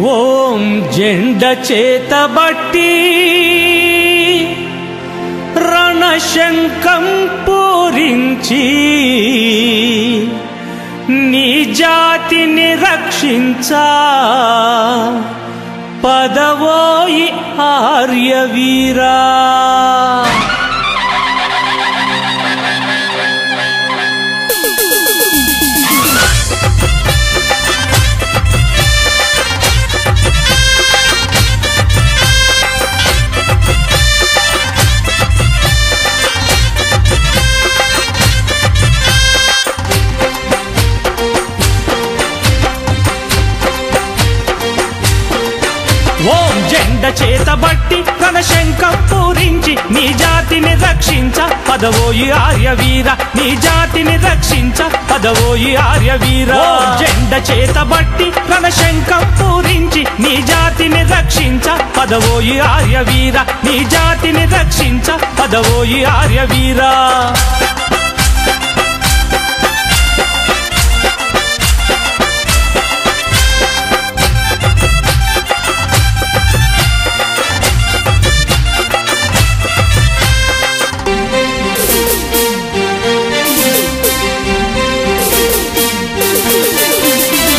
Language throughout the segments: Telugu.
ఓం జెండ చేతబట్టి రణశంఖం పూరించి నీ జాతిని రక్షించా పదవోయి ఆర్యవీరా. ఓం జెండ చేతబట్టి రణశంఖం పూరించి నీ జాతిని రక్షించ పదవోయి ఆర్యవీర, నీ జాతిని రక్షించ పదవోయి ఆర్యవీర. ఓం జెండ చేతబట్టి రణశంఖం పూరించి నీ జాతిని రక్షించ పదవోయి ఆర్యవీర, నీ జాతిని రక్షించ పదవోయి ఆర్యవీర.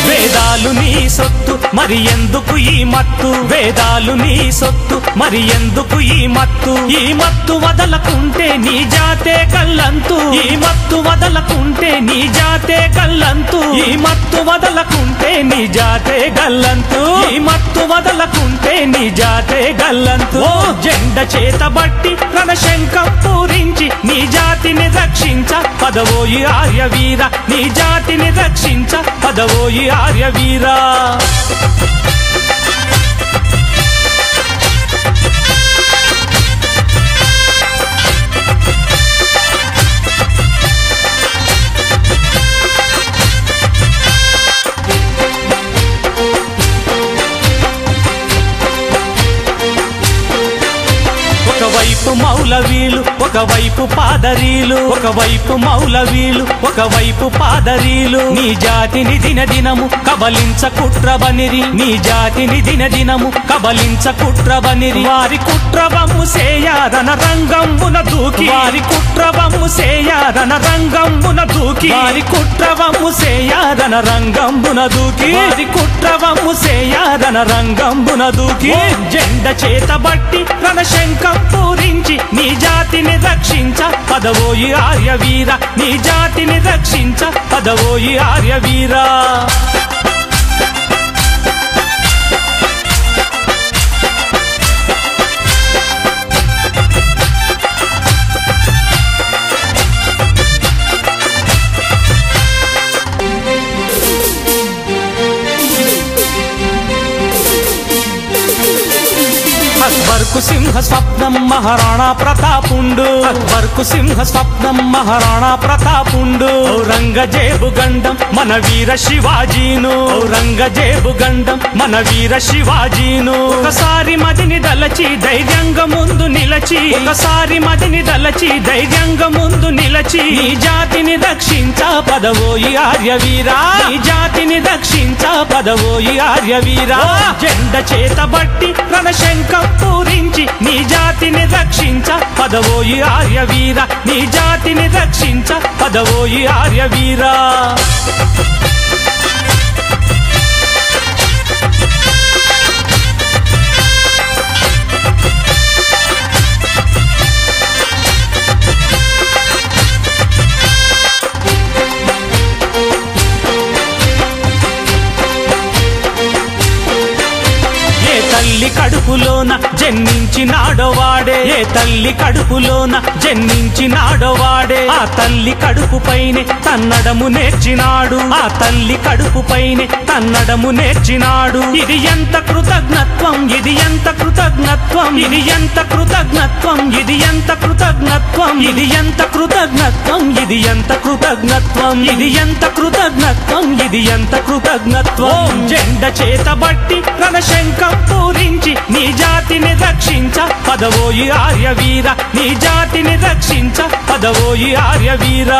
వేదాలు నీ సొత్తు మరి ఎందుకు ఈ మత్తు, వేదాలు నీ సొత్తు మరి ఎందుకు ఈ మత్తు. ఈ మత్తు వదలకుంటే నీ జాతే కల్లంతు, ఈ మత్తు వదలకుంటే నీ జాతే కల్లంతు, ఈ మత్తు వదలకుంటే నీ జాతే గల్లంతు, ఈ మత్తు వదలకుంటే నీ జాతే గల్లంతు. ఓ జెండ చేతబట్టి రణశంఖం పూరించి నీ జాతిని రక్షించ పదవోయి ఆర్యవీర, నీ జాతిని రక్షించ పదవోయి ఆర్యవీర. ఒకవైపు మౌలవీలు ఒకవైపు పాదరీలు, ఒకవైపు మౌలవీలు ఒకవైపు పాదరీలు, నీ జాతిని దినదినము కబలించ కుట్రబనిరి, నీ జాతిని దినదినము కబలించ కుట్రబనిరి. వారి కుట్రవము సేయారన రంగంబున దూకి, వారి కుట్రవము సేయారన రంగంబున దూకి, వారి కుట్రవము సేయారన రంగంబున దూకి, వారి కుట్రవము సేయారన రంగంబున దూకి. జెండ చేతబట్టి రణశంఖం పూరించి నీ జాతిని రక్షించ పదవోయి ఆర్యవీర, నీ జాతిని రక్షించ పదవోయి ఆర్యవీర. అక్బర్కు సింహ స్వప్నం మహారాణా ప్రతాపుండు, అక్బర్కు సింహ స్వప్నం మహారాణా ప్రతాపుండు. ఔరంగజేబు గండం మన వీర శివాజీను, ఔరంగజేబు గండం మన వీర శివాజీను. ఒకసారి మదిని దలచి ధైర్యంగా ముందు నిలచి, ఒకసారి మదిని దలచి ధైర్యంగా ముందు నిలచి, నీ జాతిని రక్షించ పదవోయి ఆర్యవీరా, నీ జాతిని రక్షించ పదవోయి ఆర్యవీరా. జెండ చేతబట్టి రణశంఖం పూరించి నీ జాతిని రక్షించ పదవోయి ఆర్యవీర, నీ జాతిని రక్షించ పదవోయి ఆర్యవీర. తల్లి కడుపులోన జన్మించినాడోవాడే, ఏ తల్లి కడుపులోన జన్మించినాడోవాడే, ఆ తల్లి కడుపు పైనే తన్నడము నేర్చినాడు, ఆ తల్లి కడుపు పైనే తన్నడము నేర్చినాడు. ఇది ఎంత కృతజ్ఞత్వం, ఇది ఎంత కృతజ్ఞత్వం, ఇది ఎంత కృతజ్ఞత్వం, ఇది ఎంత కృతజ్ఞత్వం, ఇది ఎంత కృతజ్ఞత్వం, ఇది ఎంత కృతజ్ఞత్వం, ఇది ఎంత కృతజ్ఞత్వం, ఇది ఎంత కృతజ్ఞత్వం. జెండ చేతబట్టి రణశంఖం పూరించి నీ జాతిని రక్షించ పదవోయి ఆర్యవీర, నీ జాతిని రక్షించ పదవోయి ఆర్యవీర.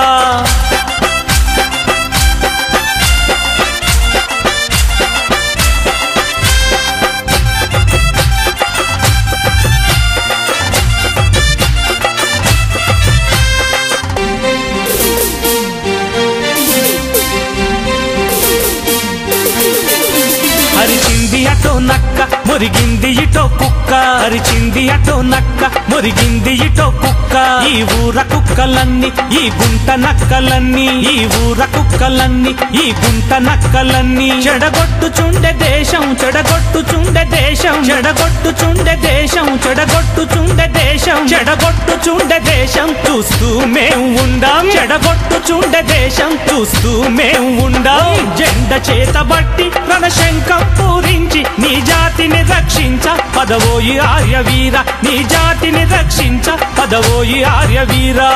అరిచింది అటో నక్క మురిగింది ఇటో కుక్క అరిచింది అటో నక్క మురిగింది ఇటో కుక్క ఈ ఊర కుక్కలన్నీ ఈ గుంట నక్కలన్నీ ఈ ఊర కుక్కలన్నీ ఈ గుంట నక్కలన్నీ చెడగొట్టుచుండె దేశం చెడగొట్టుచుండె దేశం చెడగొట్టుచుండె దేశం చెడగొట్టుచుండె దేశం చెడగొట్టుచుండె దేశం చూస్తూ మేము ఉండాం చెడగొట్టుచుండె దేశం చూస్తూ మేము ఉండాం జెండ చేతబట్టి రణశంఖం పూరించి నీ జాతిని రక్షించ పదవోయి ఆర్యవీర నీ జాతిని రక్షించ పదవోయి ఆర్యవీరా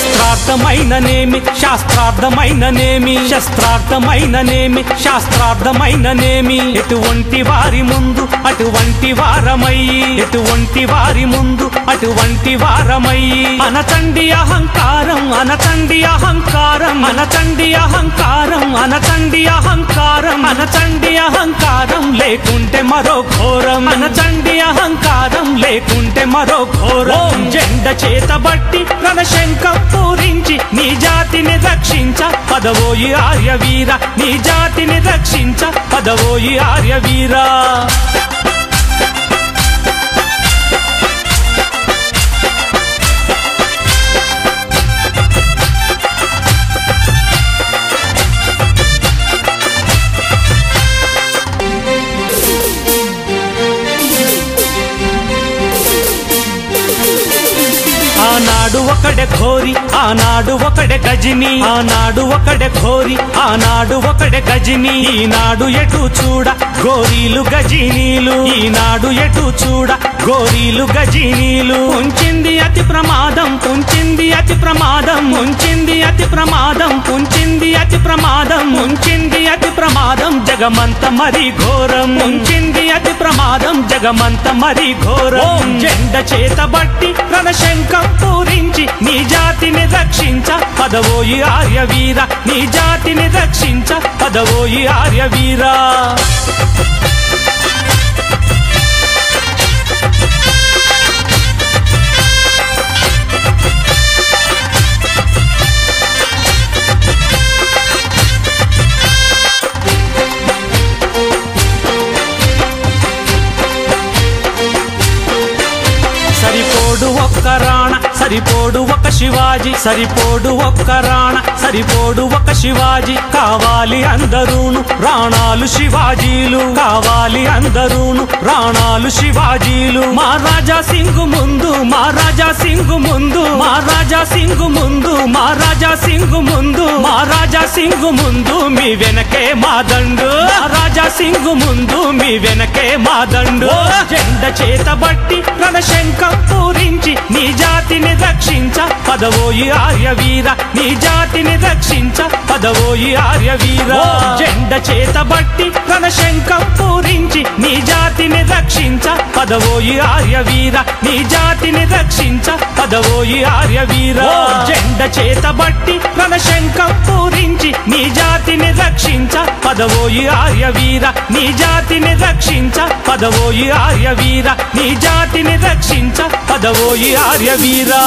శాస్త్రార్థమైననేమి శాస్త్రార్థమైననేమి శస్త్రార్థమైననేమి శాస్త్రార్థమైననేమి ఎటువంటి వారి ముందు అటువంటి వారమయ్యి ఎటువంటి వారి ముందు అటువంటి వారమయ్యి అనచండి అహంకారం అనచండి అహంకారం అనచండి అహంకారం అనచండి అహంకారం అనచండి అహంకారం లేకుంటే మరో ఘోరం అనచండి అహంకారం లేకుంటే మరో ఘోరం జెండ చేతబట్టి రణశంఖం పూరించి నీ జాతిని రక్షించ పదవోయి ఆర్యవీర నీ జాతిని రక్షించ పదవోయి ఆర్యవీరా ఆనాడు ఒకడే ఘోరి ఆనాడు ఒకడే గజిని ఆనాడు ఒకడే ఘోరి ఆనాడు ఒకడే గజిని ఈనాడు ఎటు చూడ గోరీలు గజినీలు ఈనాడు ఎటు చూడ గోరీలు గజినీలు ఉంచింది అతి ప్రమాదం ఉంచింది అతి ప్రమాదం ఉంచింది అతి ప్రమాదం ఉంచింది అతి ప్రమాదం ఉంచింది అతి ప్రమాదం జగమంత మరి ఘోరం ఉంచింది అతి ప్రమాదం జగమంత మరి ఘోరం జెండ చేతబట్టి రణశంఖం పూరించి నీ జాతిని రక్షించ పదవోయి ఆర్యవీర నీ జాతిని రక్షించ పదవోయి ఆర్యవీరా సరిపోడు ఒక్క రాణ సరిపోడు ఒక శివాజీ సరిపోడు ఒక్క రాణ సరిపోడు ఒక శివాజీ కావాలి అందరూను రాణాలు శివాజీలు కావాలి అందరూను రాణాలు శివాజీలు మహారాజా సింగ్ ముందు మహారాజా సింగ్ ముందు మహారాజా సింగ్ ముందు మహారాజా సింగ్ ముందు మహారాజా సింగ్ ముందు మీ వెనకే మా దండు మహారాజా సింగ్ ముందు మీ వెనకే మా దండు జెండ చేతబట్టి రణశంఖం పూరించి నీ జాతిని రక్షించ పదవోయి ఆర్యవీర నీ జాతిని రక్షించ పదవోయి ఆర్యవీర జెండ చేతబట్టి రణశంఖం పూరించి నీ జాతిని రక్షించ పదవోయి ఆర్యవీర నీ జాతిని రక్షించ పదవోయి ఆర్యవీర జెండ చేతబట్టి రణశంఖం పూరించి నీ జాతిని రక్షించ పదవోయి ఆర్యవీర నీ జాతిని రక్షించ పదవోయి ఆర్యవీర నీ జాతిని రక్షించ పదవోయి ఆర్యవీరా